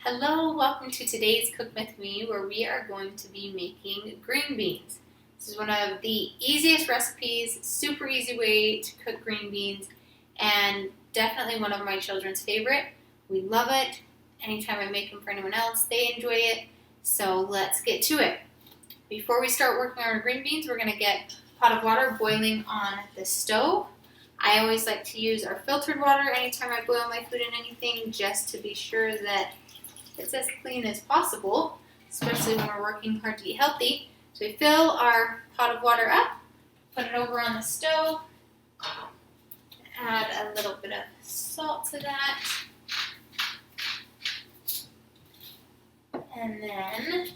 Hello, welcome to today's Cook With Me, where we are going to be making green beans. This is one of the easiest recipes, super easy way to cook green beans, and definitely one of my children's favorite. We love it. Anytime I make them for anyone else, they enjoy it. So let's get to it. Before we start working on our green beans, we're going to get a pot of water boiling on the stove. I always like to use our filtered water anytime I boil my food in anything, just to be sure that it's as clean as possible, especially when we're working hard to eat healthy. So we fill our pot of water up, put it over on the stove, add a little bit of salt to that, and then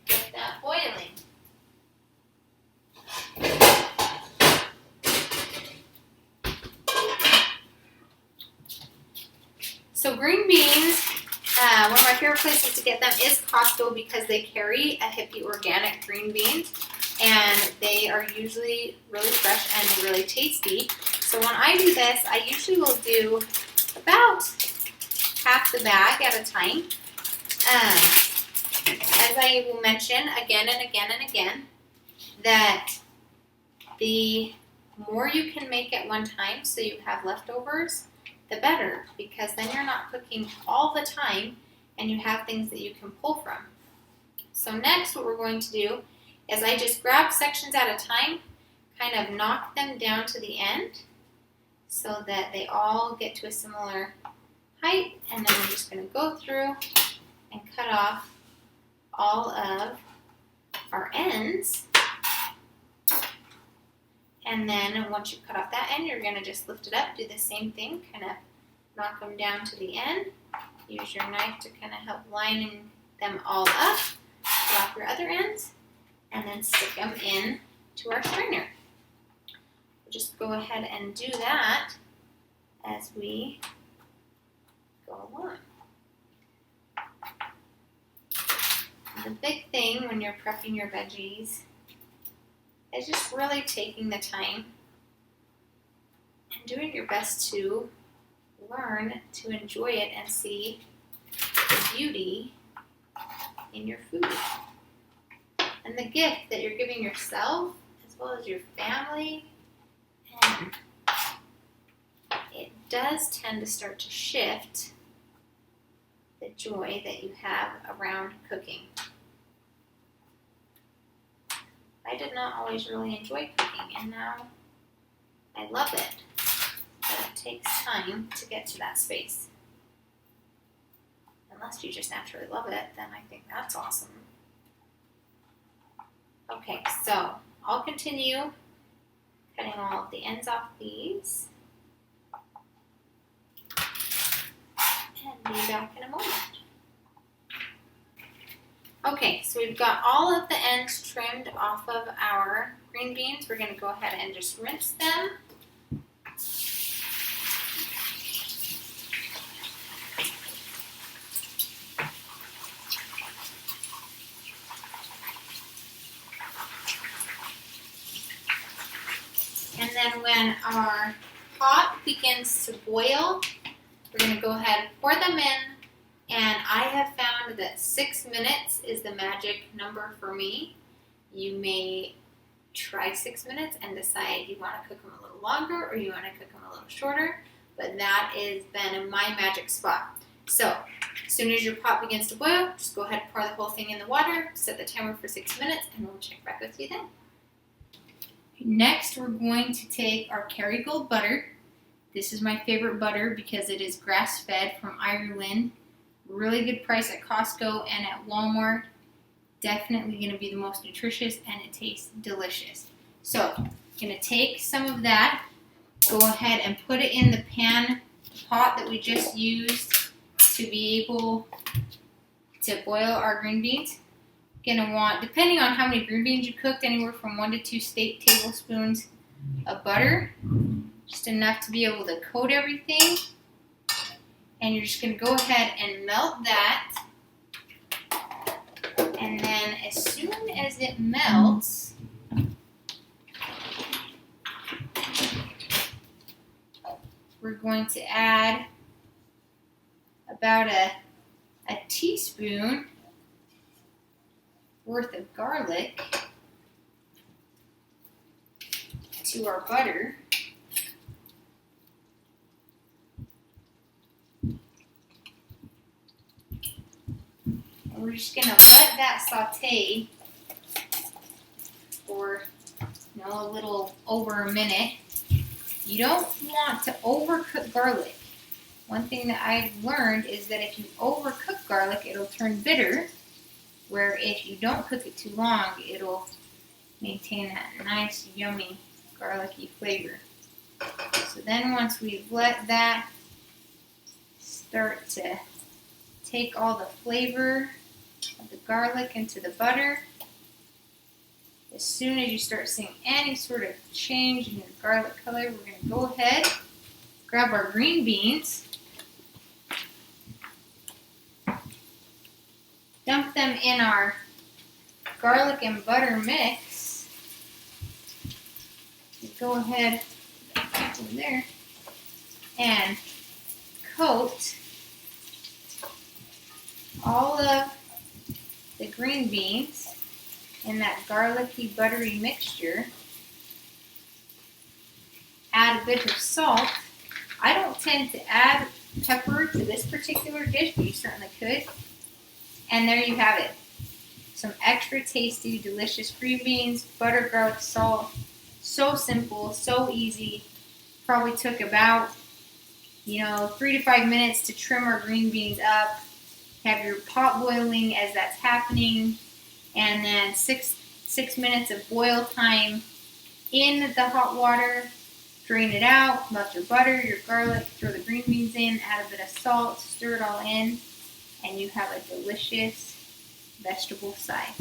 get that boiling. So green beans, one of my favorite places to get them is Costco because they carry a Hippie organic green beans and they are usually really fresh and really tasty. So when I do this, I usually will do about half the bag at a time. As I will mention again and again and again, that the more you can make at one time so you have leftovers, the better, because then you're not cooking all the time and you have things that you can pull from. So next what we're going to do is I just grab sections at a time, kind of knock them down to the end so that they all get to a similar height, and then we're just going to go through and cut off all of our ends. And then once you cut off that end, you're going to just lift it up, do the same thing, kind of knock them down to the end. Use your knife to kind of help line them all up, cut off your other ends, and then stick them in to our strainer. We'll just go ahead and do that as we go along. The big thing when you're prepping your veggies is just really taking the time and doing your best to learn to enjoy it and see the beauty in your food and the gift that you're giving yourself as well as your family. And it does tend to start to shift the joy that you have around cooking. I did not always really enjoy cooking, and now I love it, but it takes time to get to that space. Unless you just naturally love it, then I think that's awesome. Okay, so I'll continue cutting all of the ends off these, and be back in a moment. Okay, so we've got all of the ends trimmed off of our green beans. We're going to go ahead and just rinse them. And then when our pot begins to boil, we're going to go ahead and pour them in. And I have found that 6 minutes is the magic number for me. You may try 6 minutes and decide you want to cook them a little longer or you want to cook them a little shorter, but that has been my magic spot. So as soon as your pot begins to boil, just go ahead and pour the whole thing in the water, set the timer for 6 minutes, and we'll check back with you then. Next, we're going to take our Kerrygold butter. This is my favorite butter because it is grass-fed from Ireland. Really good price at Costco and at Walmart. Definitely going to be the most nutritious, and it tastes delicious. So I'm going to take some of that, go ahead and put it in the pot that we just used to be able to boil our green beans. Going to want, depending on how many green beans you cooked, anywhere from 1 to 2 tablespoons of butter. Just enough to be able to coat everything. And you're just going to go ahead and melt that. And then as soon as it melts, we're going to add about a teaspoon worth of garlic to our butter. And we're just going to let that saute for a little over a minute. You don't want to overcook garlic. One thing that I've learned is that if you overcook garlic, it'll turn bitter, where if you don't cook it too long, it'll maintain that nice, yummy, garlicky flavor. So then once we've let that start to take all the flavor of the garlic into the butter, as soon as you start seeing any sort of change in your garlic color, we're going to go ahead, grab our green beans, dump them in our garlic and butter mix. Go ahead over there and coat all of the green beans in that garlicky, buttery mixture. Add a bit of salt. I don't tend to add pepper to this particular dish, but you certainly could. And there you have it. Some extra tasty, delicious green beans, butter, garlic, salt. So simple, so easy. Probably took about, 3 to 5 minutes to trim our green beans up. Have your pot boiling as that's happening. And then six minutes of boil time in the hot water. Drain it out, melt your butter, your garlic, throw the green beans in, add a bit of salt, stir it all in, and you have a delicious vegetable side.